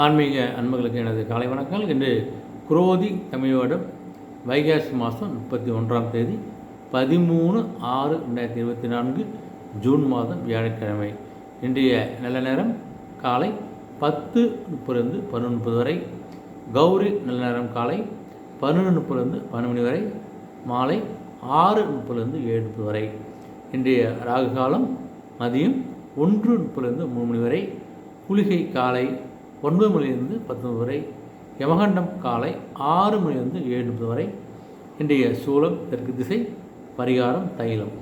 ஆன்மீக அன்பர்களுக்கு எனது காலை வணக்கங்கள். இன்று குரோதி தமிழ் வருடம் வைகாசி மாதம் 31ஆம் தேதி 13/6/2024 ஜூன் மாதம் வியாழக்கிழமை. இன்றைய நல்ல நேரம் காலை 10:30 11:30 வரை. கௌரி நல்ல நேரம் காலை 11:30 12 மணி வரை. மாலை 6:30 7:30 வரை. இன்றைய ராகு காலம் மதியம் 1:30 3 மணி வரை. குளிகை காலை 9 மணிலிருந்து 10 வரை. யமகண்டம் காலை 6 மணிலிருந்து 7:30 வரை. இன்றைய சூலம் தெற்கு திசை. பரிகாரம் தைலம்.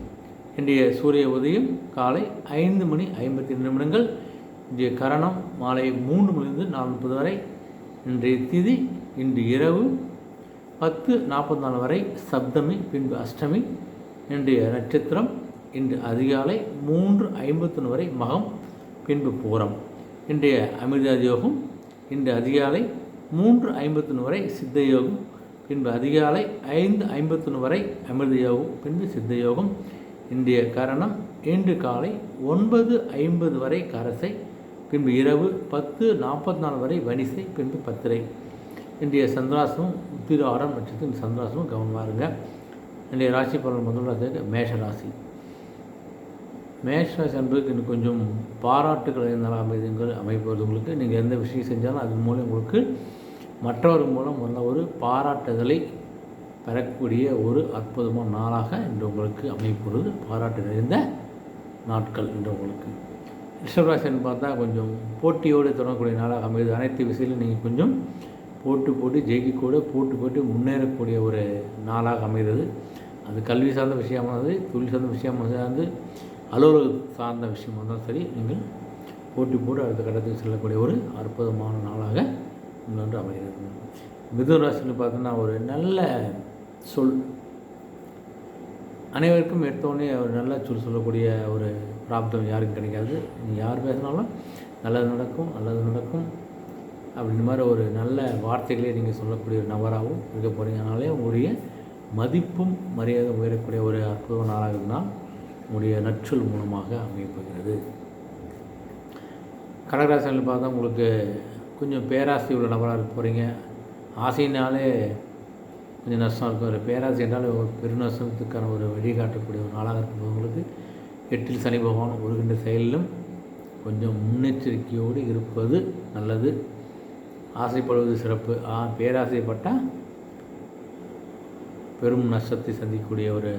இன்றைய சூரிய உதயம் காலை 5:52 நிமிடங்கள். இன்றைய கரணம் மாலை 3 மணிலிருந்து 4:30 வரை. இன்றைய திதி இன்று இரவு 10:44 வரை சப்தமி, பின்பு அஷ்டமி. இன்றைய நட்சத்திரம் இன்று அதிகாலை 3:51 வரை மகம், பின்பு பூரம். இன்றைய அமிர்த யோகம் இன்று அதிகாலை 3:51 வரை சித்த யோகம், பின்பு அதிகாலை 5:51 வரை அமிர்த யோகம், பின்பு சித்த யோகம். இன்றைய கரணம் இன்று காலை 9:50 வரை கரசை, பின்பு இரவு 10:44 வரை வனிசை, பின்பு பத்திரை. இன்றைய சந்திராசமும் உத்திராடம் நட்சத்திரம் சந்திராசமும் கவனமாக இருங்க. இன்றைய ராசி பலன் முதல்ல மேஷ ராசி. மேஷராசி என்பதுக்கு இன்னும் கொஞ்சம் பாராட்டுக்கள் இருந்தாலும் அமைப்பது உங்களுக்கு. நீங்கள் எந்த விஷயம் செஞ்சாலும் அதன் மூலம் உங்களுக்கு மற்றவர் மூலம் நல்ல ஒரு பாராட்டுதலை பெறக்கூடிய ஒரு அற்புதமான நாளாக இன்று உங்களுக்கு அமைப்பொழுது பாராட்டு நிறைந்த நாட்கள் இன்று உங்களுக்கு. ரிஷபராசின்னு பார்த்தா கொஞ்சம் போட்டியோடு தொடங்கக்கூடிய நாளாக அமைது. அனைத்து விஷயத்திலும் நீங்கள் கொஞ்சம் போட்டு ஜெயிக்கக்கூட போட்டு முன்னேறக்கூடிய ஒரு நாளாக அமைகிறது. அது கல்வி சார்ந்த விஷயமானது, தொழில் சார்ந்த விஷயமாக சார்ந்து, அலுவலகம் சார்ந்த விஷயமாக இருந்தாலும் சரி, நீங்கள் போட்டு அடுத்த கட்டத்துக்கு செல்லக்கூடிய ஒரு அற்புதமான நாளாக இன்னொன்று அமைகிறது. மிதுன ராசின்னு பார்த்தோன்னா ஒரு நல்ல சொல், அனைவருக்கும் எடுத்தோடனே ஒரு நல்ல சொல் சொல்லக்கூடிய ஒரு பிராப்தம் யாருக்கும் கிடைக்காது. நீங்கள் யார் பேசினாலும் நல்லது நடக்கும் அப்படின்ற மாதிரி ஒரு நல்ல வார்த்தைகளே நீங்கள் சொல்லக்கூடிய ஒரு நபராகவும் இருக்க போகிறீங்கனாலே உங்களுடைய மதிப்பும் மரியாதை உயரக்கூடிய ஒரு அற்புதமான நாளாக இருந்தால் உங்களுடைய நற்சொல் மூலமாக அமையப்போகிறது. கடகராசியில் பார்த்தா உங்களுக்கு கொஞ்சம் பேராசை உள்ள நபராக இருக்க போகிறீங்க. ஆசையினாலே கொஞ்சம் நஷ்டம் இருக்கும். ஒரு பேராசை என்றால் ஒரு பெருநஷ்டத்துக்கான ஒரு வழிகாட்டக்கூடிய ஒரு நாளாக இருக்கிறவங்களுக்கு 8ல் சனி பகவான் வருகின்ற செயலிலும் கொஞ்சம் முன்னெச்சரிக்கையோடு இருப்பது நல்லது. ஆசைப்படுவது சிறப்பு. பேராசைப்பட்டால் பெரும் நஷ்டத்தை சந்திக்கக்கூடிய ஒரு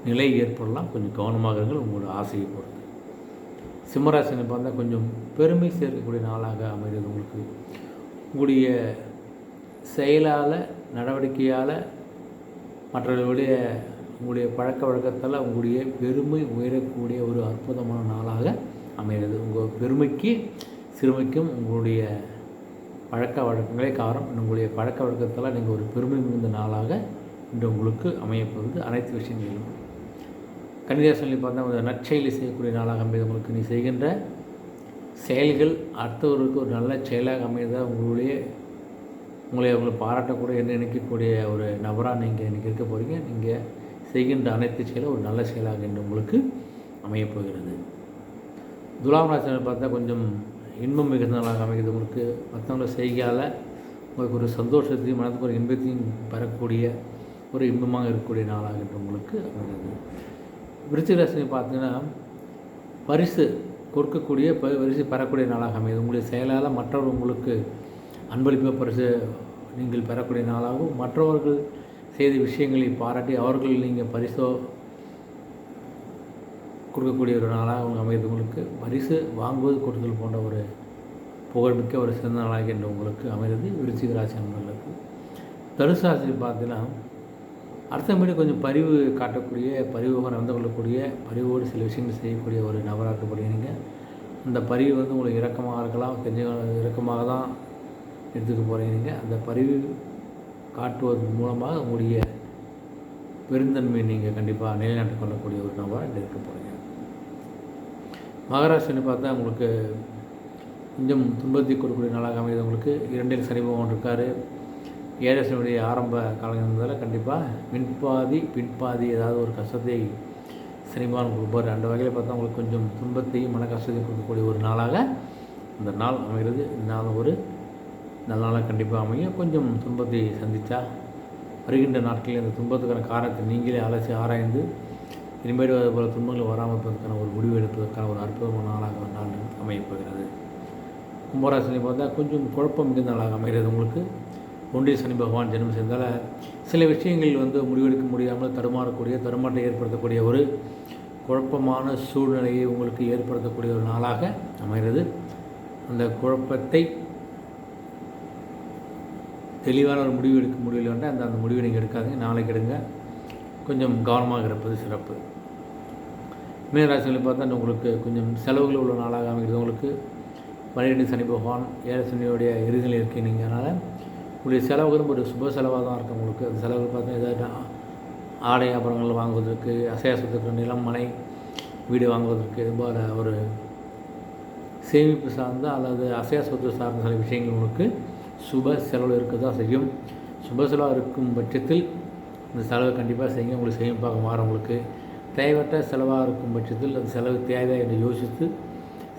நிலை ஏற்படலாம். கொஞ்சம் கவனமாக இருங்கள், உங்களோட ஆசையை பொறுத்து. சிம்மராசினை பார்த்தா கொஞ்சம் பெருமை சேர்க்கக்கூடிய நாளாக அமைகிறது உங்களுக்கு. உங்களுடைய செயலால், நடவடிக்கையால், மற்றவர்களுடைய உங்களுடைய பழக்க வழக்கத்தால் உங்களுடைய பெருமை உயரக்கூடிய ஒரு அற்புதமான நாளாக அமைகிறது. உங்கள் பெருமைக்கு சிறுமைக்கும் உங்களுடைய பழக்க வழக்கங்களே காரணம். உங்களுடைய பழக்க வழக்கத்தால் நீங்கள் ஒரு பெருமை மிகுந்த நாளாக இன்று உங்களுக்கு அமையப்போவது அனைத்து விஷயங்களிலும். கன்னிராசியில் பார்த்தா ஒரு நற்செயலை செய்யக்கூடிய நாளாக அமைது உங்களுக்கு. நீ செய்கின்ற செயல்கள் அடுத்தவருக்கு ஒரு நல்ல செயலாக அமையதாக உங்களை பாராட்டக்கூடிய என்று நினைக்கக்கூடிய ஒரு நபராக நீங்கள் இன்றைக்கி இருக்க போகிறீங்க. நீங்கள் செய்கின்ற அனைத்து செயலும் ஒரு நல்ல செயலாக என்று உங்களுக்கு அமையப்போகிறது. துலாம் ராசியில் பார்த்தா கொஞ்சம் இன்பம் மிகுந்த நாளாக அமைகிறது உங்களுக்கு. மற்றவங்கள செய்கையால் உங்களுக்கு ஒரு சந்தோஷத்தையும் மனதுக்கு ஒரு இன்பத்தையும் பெறக்கூடிய ஒரு இன்பமாக இருக்கக்கூடிய நாளாக என்று உங்களுக்கு அமைகிறது. விருச்சிக ராசியை பார்த்தீங்கன்னா பரிசு கொடுக்கக்கூடிய பரிசு பெறக்கூடிய நாளாக அமைகிறது. உங்களுடைய செயலால் மற்றவர் உங்களுக்கு அன்பளிப்பாக பரிசு நீங்கள் பெறக்கூடிய நாளாகவும், மற்றவர்கள் செய்த விஷயங்களை பாராட்டி அவர்கள் நீங்கள் பரிசோ கொடுக்கக்கூடிய ஒரு நாளாக அவங்க அமைகிறது உங்களுக்கு. பரிசு வாங்குவது கொடுத்தல் போன்ற ஒரு புகழ்மிக்க ஒரு சிறந்த நாளாக என்று உங்களுக்கு அமைகிறது விருச்சிக ராசி அன்பர்களுக்கு. தனுசு ராசி பார்த்தீங்கன்னா அடுத்தபடி கொஞ்சம் பரிவு காட்டக்கூடிய, பரிவாக நடந்து கொள்ளக்கூடிய, பரிவோடு சில விஷயங்கள் செய்யக்கூடிய ஒரு நபராக இருக்கப்படுகிறீங்க. அந்த பரிவு உங்களுக்கு இரக்கமாக இருக்கலாம், கொஞ்சம் இரக்கமாக தான் எடுத்துக்க போகிறீங்க. அந்த பரிவு காட்டுவதன் மூலமாக உங்களுடைய பெருந்தன்மையை நீங்கள் கண்டிப்பாக நிலைநாட்டிக் கொள்ளக்கூடிய ஒரு நபராக இருக்க போகிறீங்க. மகாராஷ்டிரன்னு பார்த்தா உங்களுக்கு கொஞ்சம் துன்பத்தை கொடுக்கக்கூடிய நாளாக அமைது உங்களுக்கு. 2ல் சனி பகவான் இருக்கார். 7 சனியுடைய ஆரம்ப காலங்கள் இருந்தால் கண்டிப்பாக பின்பாதி ஏதாவது ஒரு கஷ்டத்தை சனி பகவான் கொடுப்பார். அந்த வகையில் பார்த்தா உங்களுக்கு கொஞ்சம் துன்பத்தையும் மன கஷ்டத்தையும் கொடுக்கக்கூடிய ஒரு நாளாக இந்த நாள் அமைகிறது. இந்த நாள் ஒரு நல்ல நாளாக கண்டிப்பாக அமையும். கொஞ்சம் துன்பத்தை சந்தித்தா வருகின்ற நாட்களில் அந்த துன்பத்துக்கான காரணத்தை நீங்களே அலசி ஆராய்ந்து இனிமேல் போல துன்பங்கள் வராமல் இருப்பதற்கான ஒரு முடிவு எடுப்பதற்கான ஒரு அற்புதமான நாளாக நாள் அமையப்போகிறது. கும்பராசினி பார்த்தா கொஞ்சம் குழப்பம் மிகுந்த நாளாக அமைகிறது. உங்களுக்கு ஒன்றிய சனி பகவான் ஜென்மம் செய்தால் சில விஷயங்கள் முடிவெடுக்க முடியாமல் தடுமாற்றத்தை ஏற்படுத்தக்கூடிய ஒரு குழப்பமான சூழ்நிலையை உங்களுக்கு ஏற்படுத்தக்கூடிய ஒரு நாளாக அமைகிறது. அந்த குழப்பத்தை தெளிவான ஒரு முடிவு எடுக்க முடியல வேண்டாம். அந்த முடிவை நீங்கள் எடுக்காதீங்க, நாளைக்கு எடுங்க. கொஞ்சம் கவனமாக இருப்பது சிறப்பு. மீனராசிகளை பார்த்தா உங்களுக்கு கொஞ்சம் செலவுகள் உள்ள நாளாக அமைகிறது. உங்களுக்கு 12 சனி பகவான் 7 சனியோடைய இறுதியில் இருக்கீங்க. அதனால் உங்களுடைய செலவுகளும் ஒரு சுப செலவாக தான் இருக்கும். உங்களுக்கு அந்த செலவுகள் பார்த்தா ஏதாவது ஆடை ஆபரணங்கள் வாங்குவதற்கு, அசையாசத்துக்கு, நிலம், மனை, வீடு வாங்குவதற்கு, இதுபோல் ஒரு சேமிப்பு சார்ந்த அல்லது அசையா சொத்து சார்ந்த சில விஷயங்கள் உங்களுக்கு சுப செலவு இருக்க தான் செய்யும். சுப செலவாக இருக்கும் பட்சத்தில் இந்த செலவை கண்டிப்பாக செய்யுங்க. உங்களுக்கு சேமிப்பாக மாறும். உங்களுக்கு தேவையற்ற செலவாக இருக்கும் பட்சத்தில் அந்த செலவு தேவை என்று யோசித்து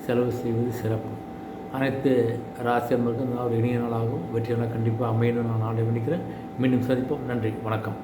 செலவு செய்வது சிறப்பு. அனைத்து ராசி அன்பர்களுக்கும் ஒரு இனிய நாளாகவும் வெற்றியாளர் கண்டிப்பாக அமையணும் நான் நாளை வேண்டிக்கிறேன். மீண்டும் சந்திப்போம். நன்றி, வணக்கம்.